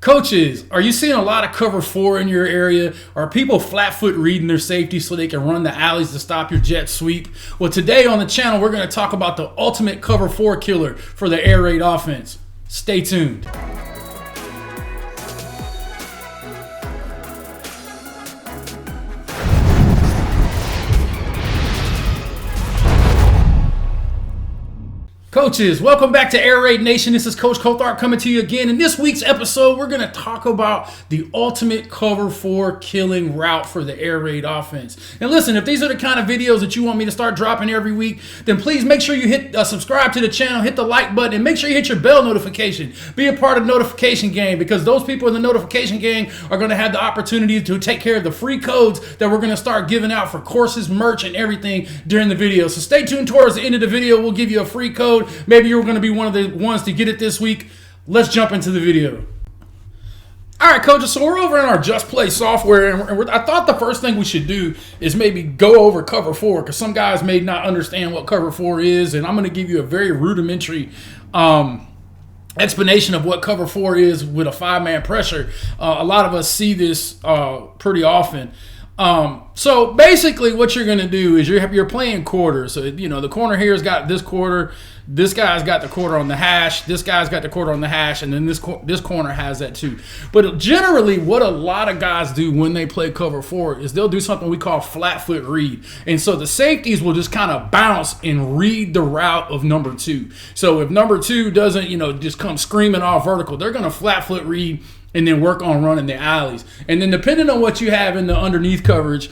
Coaches, are you seeing a lot of cover four in your area? Are people flat foot reading their safety so they can run the alleys to stop your jet sweep? Well, today on the channel, we're going to talk about the ultimate cover four killer for the air raid offense. Stay tuned. Coaches, welcome back to Air Raid Nation. This is Coach Coltharp coming to you again. In this week's episode, we're going to talk about the ultimate cover four killing route for the air raid offense. And listen, if these are the kind of videos that you want me to start dropping every week, then please make sure you hit subscribe to the channel, hit the like button, and make sure you hit your bell notification. Be a part of the notification gang, because those people in the notification gang are going to have the opportunity to take care of the free codes that we're going to start giving out for courses, merch, and everything during the video. So stay tuned towards the end of the video. We'll give you a free code. Maybe you're going to be one of the ones to get it this week. Let's jump into the video. All right, coaches, so we're over in our Just Play software, and I thought the first thing we should do is maybe go over cover four, because some guys may not understand what cover four is, and I'm going to give you a very rudimentary explanation of what cover four is with a five-man pressure. A lot of us see this pretty often. So basically what you're going to do is you're playing quarters. So, you know, the corner here has got this quarter, this guy's got the quarter on the hash, this guy's got the quarter on the hash, and then this corner has that too. But generally what a lot of guys do when they play cover four is they'll do something we call flat foot read. And so the safeties will just kind of bounce and read the route of number two. So if number two doesn't, just come screaming off vertical, they're going to flat foot read and then work on running the alleys. And then depending on what you have in the underneath coverage,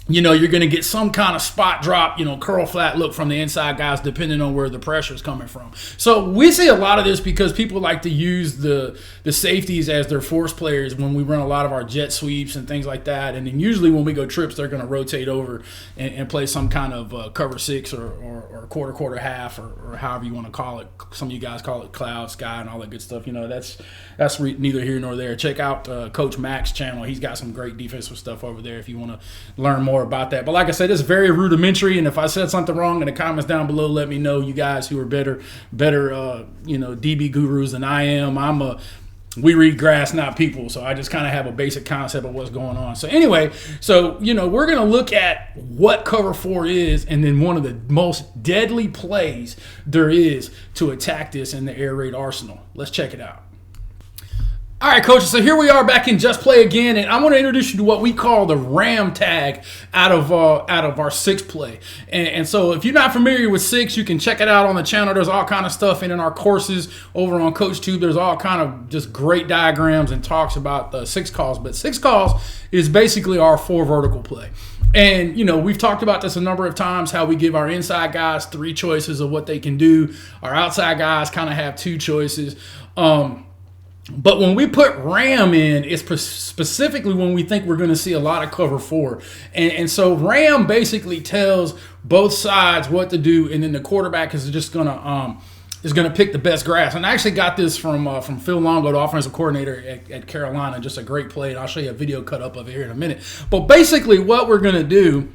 you're going to get some kind of spot drop, curl flat look from the inside guys, depending on where the pressure is coming from. So we see a lot of this because people like to use the safeties as their force players when we run a lot of our jet sweeps and things like that. And then usually when we go trips, they're going to rotate over and play some kind of cover six or quarter half or however you want to call it. Some of you guys call it cloud, sky, and all that good stuff. That's neither here nor there. Check out Coach Mac's channel. He's got some great defensive stuff over there if you want to learn more about that. But like I said, it's very rudimentary, and if I said something wrong in the comments down below, let me know. You guys who are better DB gurus than I am. We read grass, not people, so I just kind of have a basic concept of what's going on. So anyway, we're going to look at what cover four is, and then one of the most deadly plays there is to attack this in the air raid arsenal. Let's check it out. All right, coaches, so here we are back in Just Play again, and I want to introduce you to what we call the Ram tag out of our six play. And so if you're not familiar with six, you can check it out on the channel. There's all kind of stuff in our courses over on CoachTube. There's all kind of just great diagrams and talks about the six calls. But six calls is basically our four vertical play. And, we've talked about this a number of times, how we give our inside guys three choices of what they can do. Our outside guys kind of have two choices. But when we put Ram in, it's specifically when we think we're going to see a lot of cover four. And so Ram basically tells both sides what to do, and then the quarterback is just going to pick the best grass. And I actually got this from Phil Longo, the offensive coordinator at Carolina. Just a great play, and I'll show you a video cut up of it here in a minute. But basically what we're going to do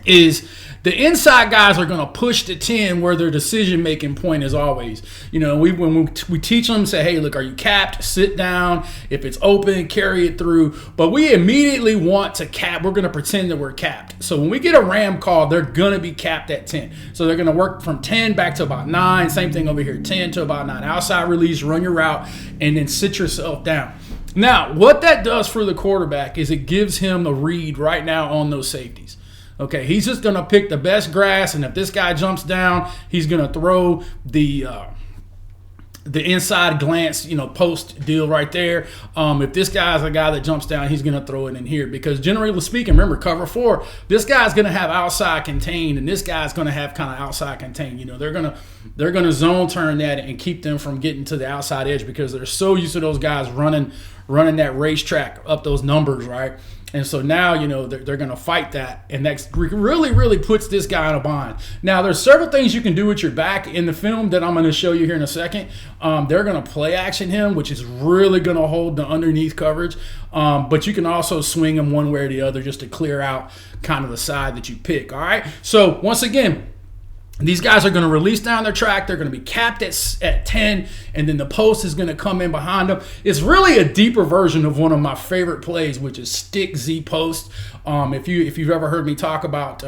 is the inside guys are going to push the 10 where their decision-making point is always. When we teach them, say, hey, look, are you capped? Sit down. If it's open, carry it through. But we immediately want to cap. We're going to pretend that we're capped. So when we get a Ram call, they're going to be capped at 10. So they're going to work from 10 back to about 9. Same thing over here, 10 to about 9. Outside release, run your route, and then sit yourself down. Now, what that does for the quarterback is it gives him the read right now on those safeties. Okay, he's just going to pick the best grass, and if this guy jumps down, he's going to throw the inside glance, post deal right there. If this guy's a guy that jumps down, he's going to throw it in here, because generally speaking, remember, cover four, this guy's going to have outside contained, and this guy's going to have kind of outside contained. They're going to zone turn that and keep them from getting to the outside edge, because they're so used to those guys running that racetrack up those numbers, right? And so now, they're going to fight that, and that really, really puts this guy in a bind. Now, there's several things you can do with your back in the film that I'm going to show you here in a second. They're going to play action him, which is really going to hold the underneath coverage. But you can also swing him one way or the other just to clear out kind of the side that you pick, all right? So, once again, These guys are going to release down their track. They're going to be capped at 10, and then the post is going to come in behind them. It's really a deeper version of one of my favorite plays, which is stick Z post. If you've ever heard me talk about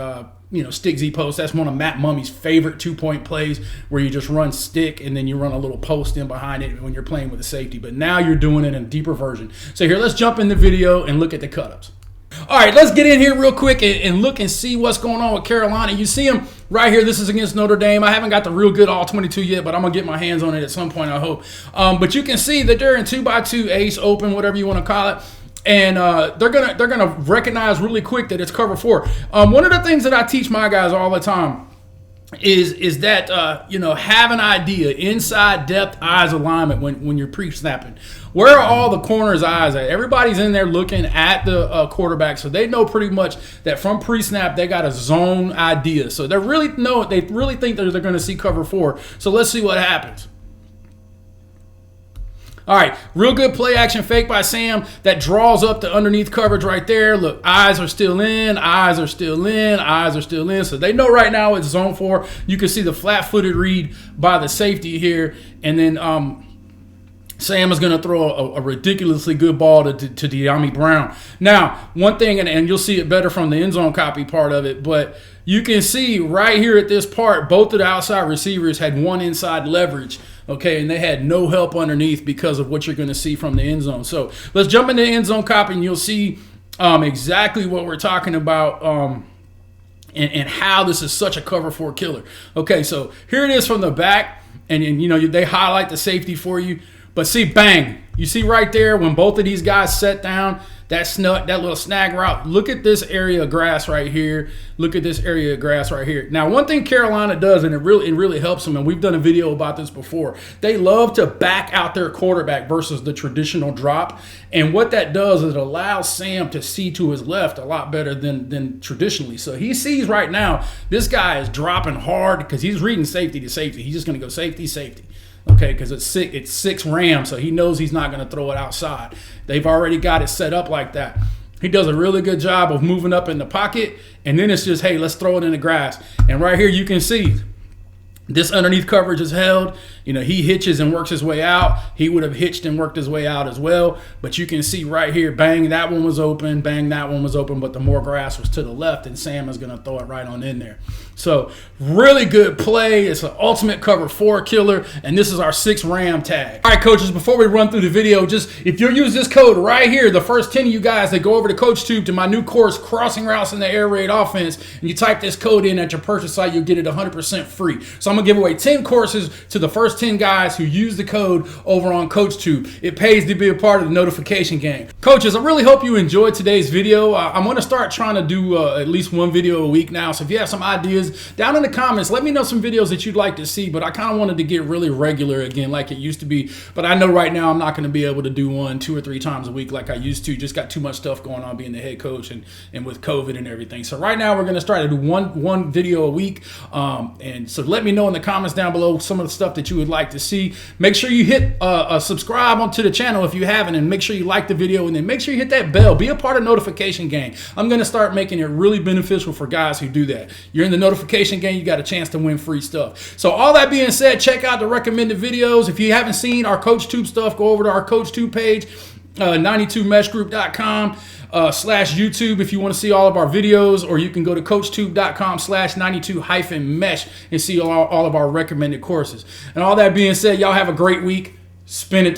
stick Z post, that's one of Matt Mummy's favorite 2-point plays, where you just run stick and then you run a little post in behind it when you're playing with a safety. But now you're doing it in a deeper version. So here, let's jump in the video and look at the cut-ups. All right, let's get in here real quick and look and see what's going on with Carolina. You see them right here. This is against Notre Dame. I haven't got the real good all-22 yet, but I'm going to get my hands on it at some point, I hope. But you can see that they're in 2x2 ace open, whatever you want to call it. And they're gonna recognize really quick that it's cover 4. One of the things that I teach my guys all the time is that have an idea, inside depth eyes alignment when you're pre-snapping. Where are all the corners' eyes at? Everybody's in there looking at the quarterback, so they know pretty much that from pre-snap they got a zone idea. So they really think that they're going to see cover 4. So let's see what happens. All right, real good play action fake by Sam that draws up the underneath coverage right there. Look, eyes are still in, eyes are still in, eyes are still in. So they know right now it's zone 4. You can see the flat-footed read by the safety here. And then Sam is going to throw a ridiculously good ball to De'Ami Brown. Now, one thing, and you'll see it better from the end zone copy part of it, but you can see right here at this part, both of the outside receivers had one inside leverage. Okay, and they had no help underneath because of what you're going to see from the end zone. So let's jump into the end zone copy, and you'll see exactly what we're talking about and how this is such a cover 4 killer. Okay, so here it is from the back, and they highlight the safety for you. But see, bang, you see right there when both of these guys set down, that little snag route. Look at this area of grass right here. Look at this area of grass right here. Now, one thing Carolina does, and it really helps them, and we've done a video about this before, they love to back out their quarterback versus the traditional drop. And what that does is it allows Sam to see to his left a lot better than traditionally. So he sees right now this guy is dropping hard because he's reading safety to safety. He's just going to go safety, safety. Okay, because it's 6 Ram, so he knows he's not going to throw it outside. They've already got it set up like that. He does a really good job of moving up in the pocket, and then it's just, hey, let's throw it in the grass. And right here you can see this underneath coverage is held. He hitches and works his way out. He would have hitched and worked his way out as well. But you can see right here, bang, that one was open, bang, that one was open, but the more grass was to the left, and Sam is going to throw it right on in there. So really good play. It's an ultimate cover 4 killer, and this is our 6 Ram tag. All right, coaches, before we run through the video, just if you'll use this code right here, the first 10 of you guys that go over to CoachTube to my new course, Crossing Routes in the Air Raid Offense, and you type this code in at your purchase site, you'll get it 100% free. So I'm going to give away 10 courses to the first 10 guys who use the code over on CoachTube. It pays to be a part of the notification game. Coaches, I really hope you enjoyed today's video. I'm going to start trying to do at least one video a week now. So if you have some ideas, down in the comments, let me know some videos that you'd like to see. But I kind of wanted to get really regular again like it used to be. But I know right now I'm not going to be able to do one 2 or 3 times a week like I used to. Just got too much stuff going on being the head coach and with COVID and everything. So right now we're going to start to do one video a week. And so let me know in the comments down below some of the stuff that you would like to see. Make sure you hit subscribe onto the channel if you haven't, and make sure you like the video, and then make sure you hit that bell. Be a part of notification gang. I'm going to start making it really beneficial for guys who do that. You're in the notification gang, you got a chance to win free stuff. So all that being said, check out the recommended videos. If you haven't seen our CoachTube stuff, go over to our CoachTube page, 92meshgroup.com /YouTube if you want to see all of our videos, or you can go to coachtube.com /92-mesh and see all of our recommended courses. And all that being said, y'all have a great week. Spin it to win.